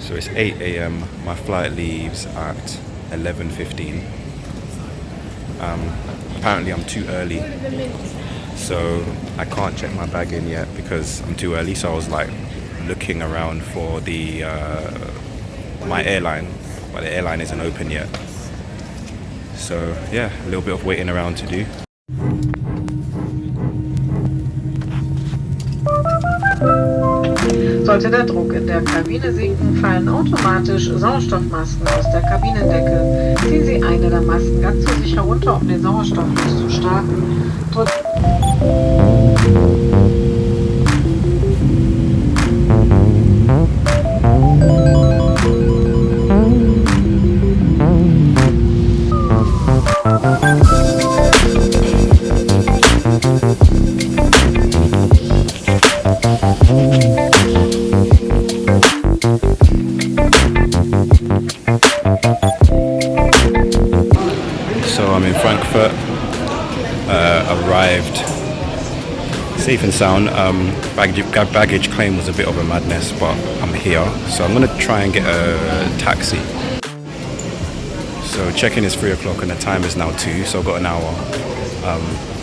So it's 8 a.m. My flight leaves at 11:15. Apparently I'm too early, so I can't check my bag in yet because I'm too early. So I was like looking around for the my airline, but the airline isn't open yet. So yeah, a little bit of waiting around to do. Sollte der Druck in der Kabine sinken, fallen automatisch Sauerstoffmasken aus der Kabinendecke. Ziehen Sie eine der Masken ganz zu sich herunter, um den Sauerstofffluss zu starten. So I'm in Frankfurt, arrived safe and sound. Baggage claim was a bit of a madness, but I'm here. So I'm gonna try and get a taxi. So check-in is 3 o'clock and the time is now 2, so I've got an hour.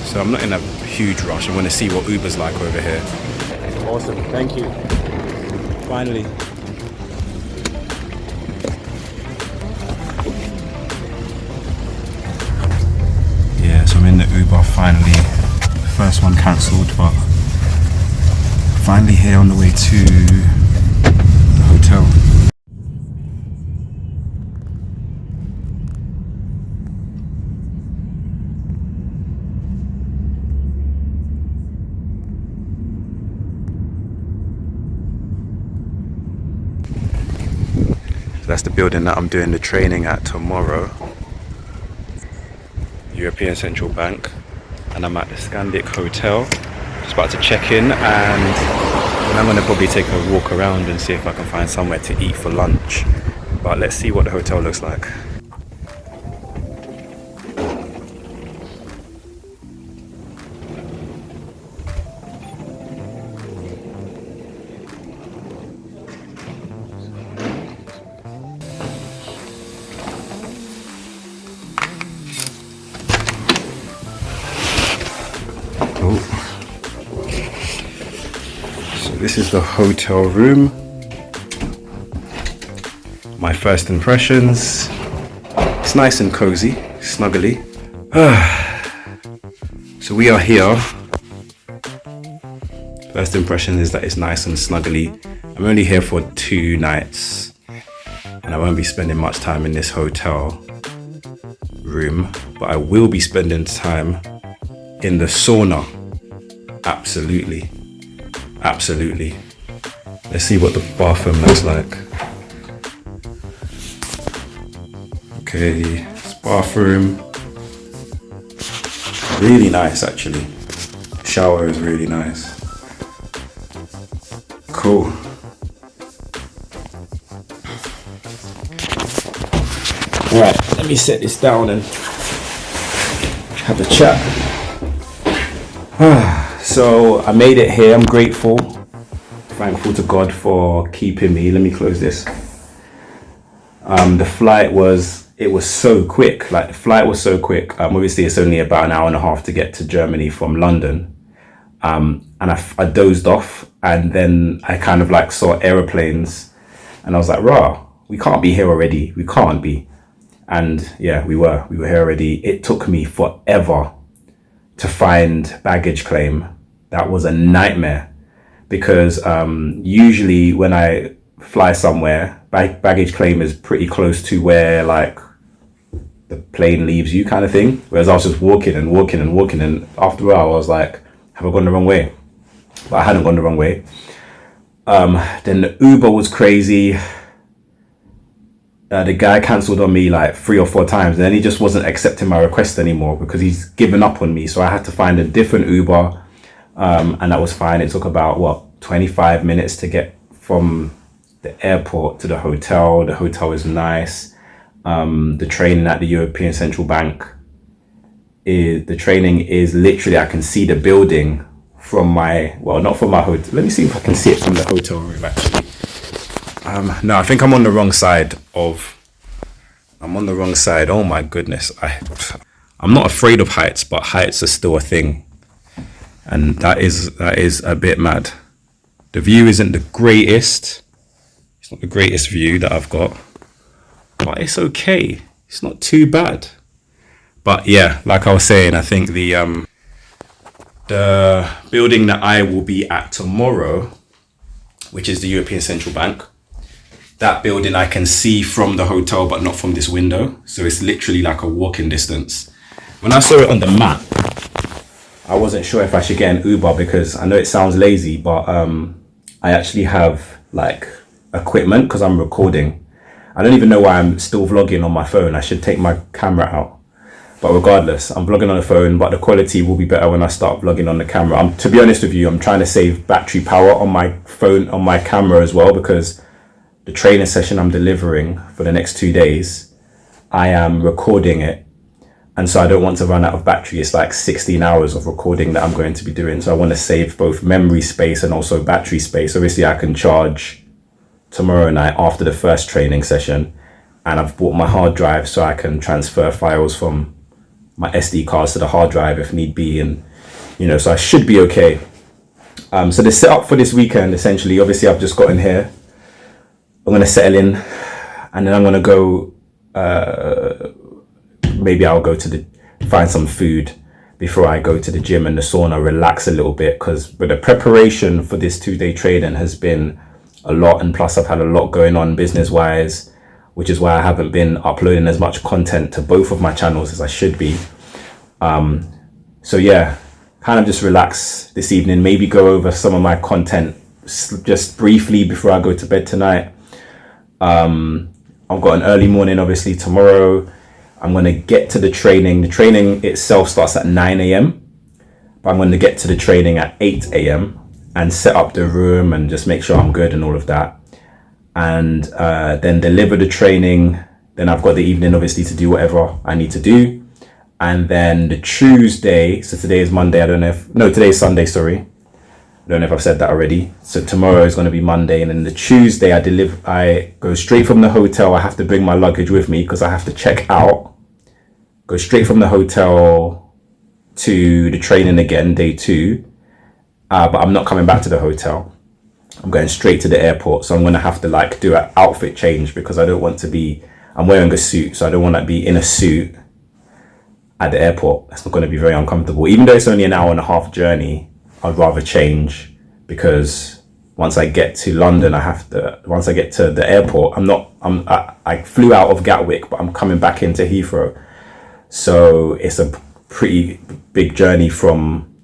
So I'm not in a huge rush. I'm gonna see what Uber's like over here. Awesome, thank you. Finally. Yeah, so I'm in the Uber finally. The first one cancelled, but finally here on the way to the hotel. So that's the building that I'm doing the training at tomorrow. European Central Bank, and I'm at the Scandic Hotel. Just about to check in, and then I'm going to probably take a walk around and see if I can find somewhere to eat for lunch. But let's see what the hotel looks like. So this is the hotel room. My first impressions. It's nice and cozy, snuggly. So we are here. First impression is that it's nice and snuggly. I'm only here for 2 nights, and I won't be spending much time in this hotel room, but I will be spending time in the sauna. Absolutely. Absolutely. Let's see what the bathroom looks like. Okay, this bathroom. Really nice actually. Shower is really nice. Cool. Alright, let me set this down and have a chat. So I made it here. I'm grateful, thankful to God for keeping me. Let me close this. The flight was so quick. Like the flight was so quick. Obviously it's only about an hour and a half to get to Germany from London. And I dozed off, and then I kind of like saw aeroplanes, and I was like, rah, we can't be here already. We can't be. And yeah, we were here already. It took me forever to find baggage claim. That was a nightmare, because usually when I fly somewhere, baggage claim is pretty close to where like the plane leaves you, kind of thing. Whereas I was just walking, and after a while I was like, have I gone the wrong way? But I hadn't gone the wrong way. Then the Uber was crazy. The guy cancelled on me like 3 or 4 times, and then he just wasn't accepting my request anymore because he's given up on me. So I had to find a different Uber, and that was fine. It took about 25 minutes to get from the airport to the hotel. The hotel is nice. The training at the European Central Bank is literally, I can see the building from my, well, not from my hotel. Let me see if I can see it from the hotel room actually. No, I think I'm on the wrong side of. I'm on the wrong side. Oh my goodness. I'm not afraid of heights, but heights are still a thing. And that is a bit mad. The view isn't the greatest. It's not the greatest view that I've got, but it's okay. It's not too bad. But yeah, like I was saying, I think the building that I will be at tomorrow, which is the European Central Bank, that building I can see from the hotel, but not from this window. So it's literally like a walking distance. When I saw it on the map, I wasn't sure if I should get an Uber because I know it sounds lazy, but I actually have like equipment because I'm recording. I don't even know why I'm still vlogging on my phone. I should take my camera out. But regardless, I'm vlogging on the phone, but the quality will be better when I start vlogging on the camera. To be honest with you, I'm trying to save battery power on my phone, on my camera as well, because the training session I'm delivering for the next 2 days, I am recording it. And so I don't want to run out of battery. It's like 16 hours of recording that I'm going to be doing. So I want to save both memory space and also battery space. Obviously, I can charge tomorrow night after the first training session. And I've bought my hard drive so I can transfer files from my SD cards to the hard drive if need be. And, so I should be okay. So the setup for this weekend, essentially, obviously, I've just gotten here. I'm going to settle in and then I'm going to go... maybe I'll go to find some food before I go to the gym and the sauna, relax a little bit, because the preparation for this 2-day training has been a lot, and plus I've had a lot going on business wise, which is why I haven't been uploading as much content to both of my channels as I should be. So yeah, kind of just relax this evening, maybe go over some of my content just briefly before I go to bed tonight. I've got an early morning obviously tomorrow. I'm going to get to the training. The training itself starts at 9 a.m. But I'm going to get to the training at 8 a.m. and set up the room and just make sure I'm good and all of that. And then deliver the training. Then I've got the evening obviously to do whatever I need to do. And then the Tuesday, so today is Monday. Today is Sunday, sorry. I don't know if I've said that already. So tomorrow is going to be Monday, and then the Tuesday I go straight from the hotel. I have to bring my luggage with me because I have to check out. Go straight from the hotel to the training again, day 2. But I'm not coming back to the hotel. I'm going straight to the airport. So I'm going to have to do an outfit change because I don't want to be, I'm wearing a suit. So I don't want to be in a suit at the airport. That's not going to be very uncomfortable. Even though it's only an hour and a half journey, I'd rather change because once I get to London, once I get to the airport, I flew out of Gatwick, but I'm coming back into Heathrow. So it's a pretty big journey from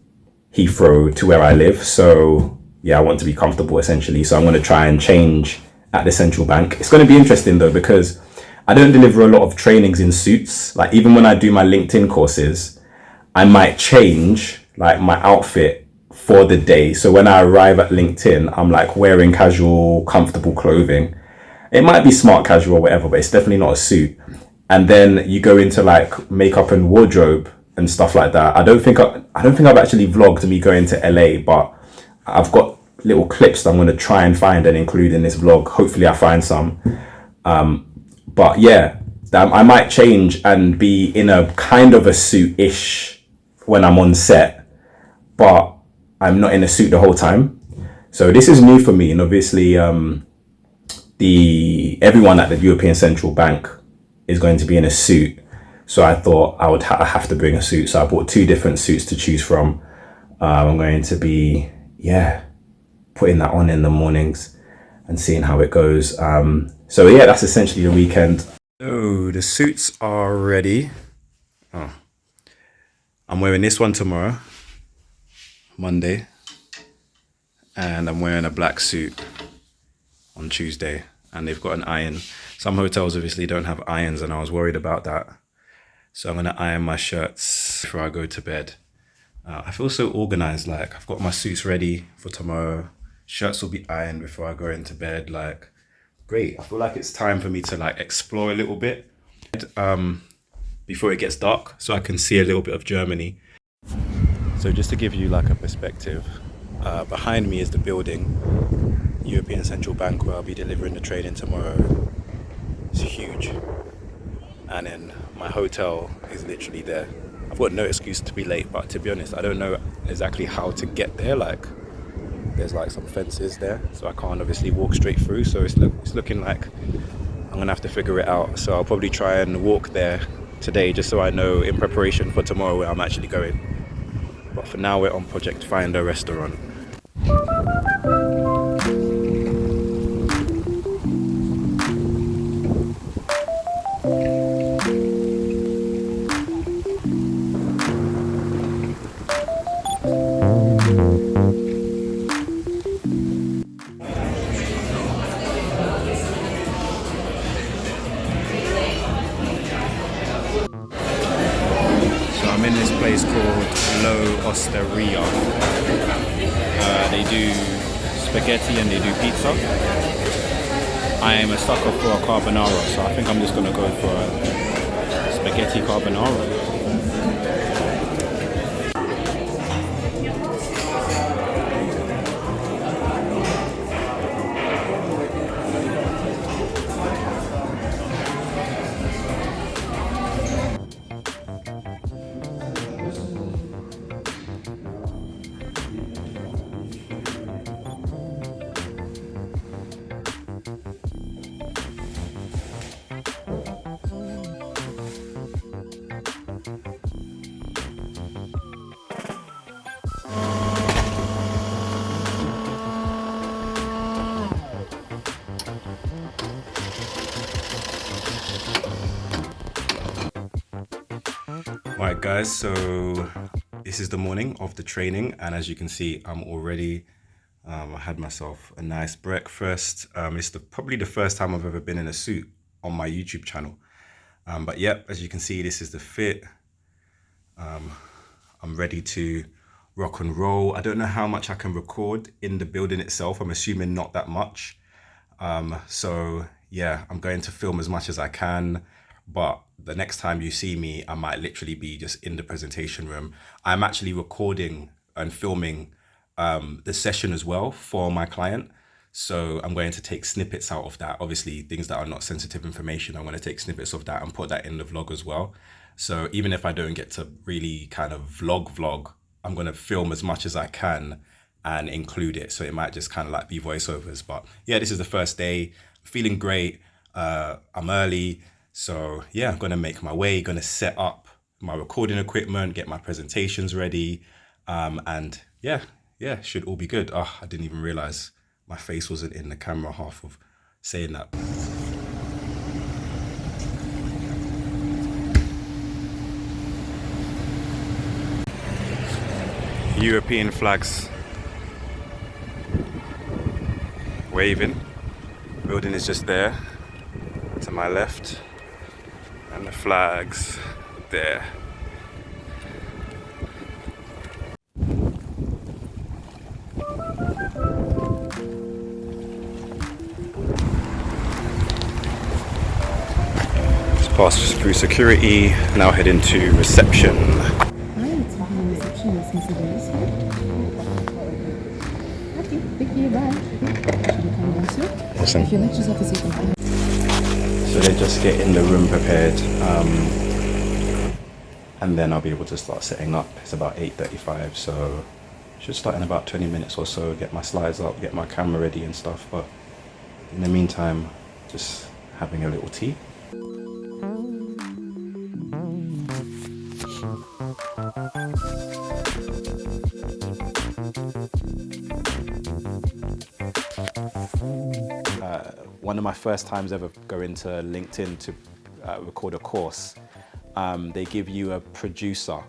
Heathrow to where I live. So yeah, I want to be comfortable essentially. So I'm going to try and change at the central bank. It's going to be interesting though, because I don't deliver a lot of trainings in suits. Like even when I do my LinkedIn courses, I might change my outfit for the day. So when I arrive at LinkedIn, I'm wearing casual, comfortable clothing. It might be smart casual or whatever, but it's definitely not a suit. And then you go into makeup and wardrobe and stuff like that. I don't think I've actually vlogged me going to LA, but I've got little clips that I'm going to try and find and include in this vlog. Hopefully I find some. But yeah, I might change and be in a kind of a suit-ish when I'm on set, but I'm not in a suit the whole time. So this is new for me, and obviously everyone at the European Central Bank is going to be in a suit. So I thought I would have to bring a suit. So I bought 2 different suits to choose from. I'm going to be, putting that on in the mornings and seeing how it goes. So yeah, that's essentially the weekend. So the suits are ready. I'm wearing this one tomorrow, Monday, and I'm wearing a black suit on Tuesday, and they've got an iron. Some hotels obviously don't have irons, and I was worried about that. So I'm going to iron my shirts before I go to bed. I feel so organized. I've got my suits ready for tomorrow. Shirts will be ironed before I go into bed. Great. I feel like it's time for me to explore a little bit before it gets dark, so I can see a little bit of Germany. So just to give you a perspective, behind me is the building. European Central Bank where I'll be delivering the training tomorrow. It's huge. And then my hotel is literally there. I've got no excuse to be late, but to be honest, I don't know exactly how to get there. Like, there's like some fences there, so I can't obviously walk straight through. So it's looking like I'm gonna have to figure it out. So I'll probably try and walk there today, just so I know in preparation for tomorrow where I'm actually going. But for now, we're on Project Find a Restaurant. I'm in this place called Osteria. They do spaghetti and they do pizza. I am a sucker for a carbonara, so I think I'm just gonna go for a spaghetti carbonara. Alright guys, so this is the morning of the training, and as you can see, I'm already, I had myself a nice breakfast. It's probably the first time I've ever been in a suit on my YouTube channel. But yep, as you can see, this is the fit. I'm ready to rock and roll. I don't know how much I can record in the building itself. I'm assuming not that much. So yeah, I'm going to film as much as I can, but the next time you see me, I might literally be just in the presentation room. I'm actually recording and filming the session as well for my client. So I'm going to take snippets out of that. Obviously, things that are not sensitive information, I'm going to take snippets of that and put that in the vlog as well. So even if I don't get to really kind of vlog, I'm going to film as much as I can and include it. So it might just kind of like be voiceovers. But yeah, this is the first day. I'm feeling great. I'm early. So yeah, I'm going to make my way, going to set up my recording equipment, get my presentations ready. And yeah, should all be good. Oh, I didn't even realize my face wasn't in the camera half of saying that. European flags waving. Building is just there to my left, and the flags there. Just passed through security, now heading to reception. Awesome. If you like, just have to see them. So they're just getting the room prepared, and then I'll be able to start setting up. It's about 8:35, so should start in about 20 minutes or so, get my slides up, get my camera ready and stuff. But in the meantime, just having a little tea. One of my first times ever going to LinkedIn to record a course, they give you a producer,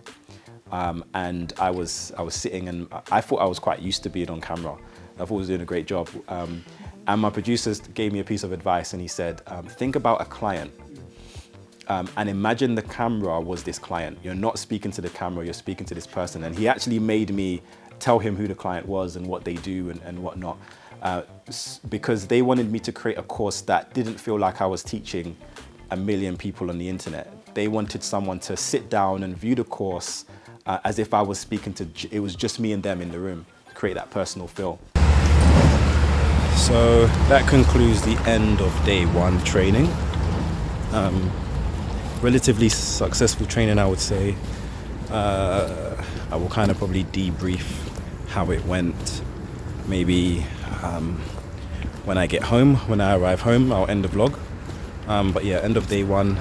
and I was sitting, and I thought I was quite used to being on camera. I thought I was doing a great job, and my producer gave me a piece of advice, and he said, think about a client, and imagine the camera was this client. You're not speaking to the camera, you're speaking to this person. And he actually made me tell him who the client was and what they do and whatnot. Because they wanted me to create a course that didn't feel like I was teaching a million people on the internet. They wanted someone to sit down and view the course as if I was speaking to, it was just me and them in the room, to create that personal feel. So that concludes the end of day one training. Relatively successful training, I would say. I will kind of probably debrief how it went. Maybe when I get home, when I arrive home, I'll end the vlog. But yeah, end of day one,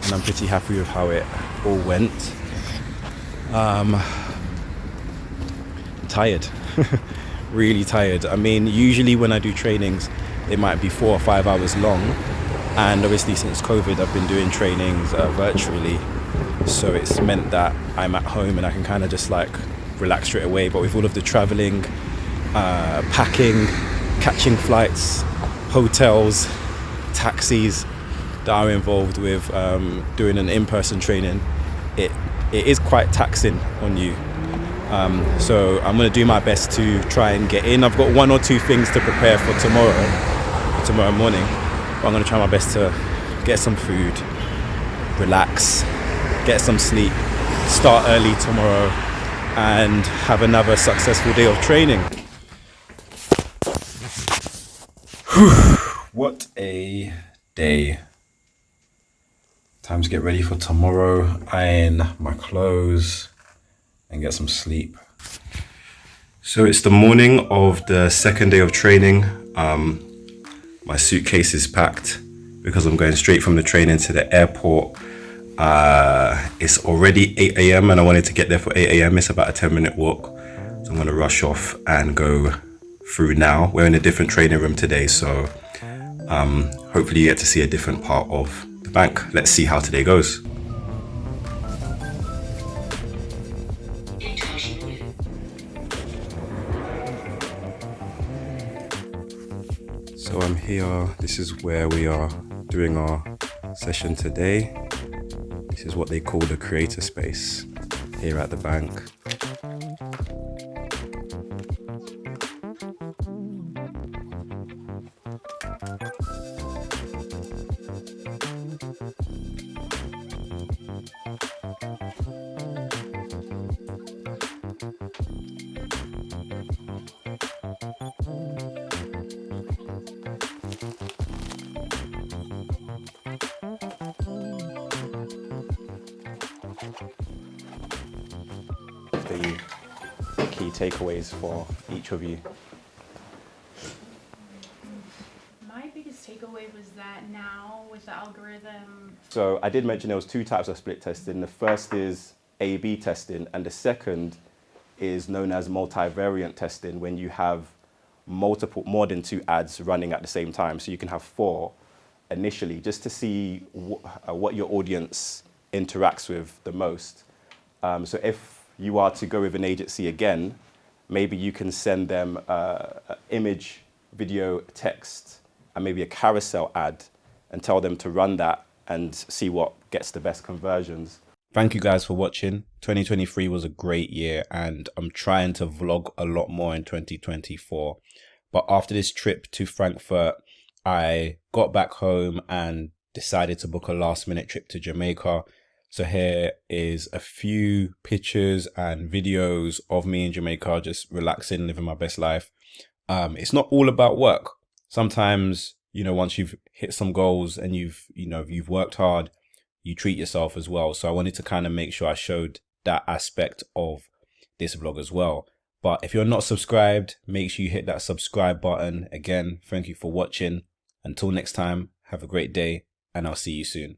and I'm pretty happy with how it all went. Tired. Really tired. I mean, usually when I do trainings, they might be 4 or 5 hours long, and obviously since COVID I've been doing trainings virtually, so it's meant that I'm at home and I can kind of just like relax straight away. But with all of the traveling, packing, catching flights, hotels, taxis that are involved with doing an in-person training, it is quite taxing on you. So I'm going to do my best to try and get in. I've got 1 or 2 things to prepare for tomorrow morning. But I'm going to try my best to get some food, relax, get some sleep, start early tomorrow, and have another successful day of training. What a day. Time to get ready for tomorrow, iron my clothes, and get some sleep. So it's the morning of the second day of training. My suitcase is packed because I'm going straight from the training to the airport. It's already 8 a.m. and I wanted to get there for 8 a.m. It's about a 10-minute walk. So I'm going to rush off and go through now. We're in a different training room today, so hopefully you get to see a different part of the bank. Let's see how today goes. So I'm here, this is where we are doing our session today. This is what they call the creator space here at the bank. The key takeaways for each of you. My biggest takeaway was that now with the algorithm... So I did mention there was 2 types of split testing. The first is A/B testing, and the second is known as multivariant testing, when you have more than 2 ads running at the same time. So you can have 4 initially, just to see what your audience interacts with the most. So if you are to go with an agency again, maybe you can send them image, video, text, and maybe a carousel ad, and tell them to run that and see what gets the best conversions. Thank you guys for watching. 2023 was a great year, and I'm trying to vlog a lot more in 2024. But after this trip to Frankfurt, I got back home and decided to book a last-minute trip to Jamaica. So here is a few pictures and videos of me in Jamaica, just relaxing, living my best life. It's not all about work. Sometimes, you know, once you've hit some goals and you've worked hard, you treat yourself as well. So I wanted to kind of make sure I showed that aspect of this vlog as well. But if you're not subscribed, make sure you hit that subscribe button. Again, thank you for watching. Until next time, have a great day, and I'll see you soon.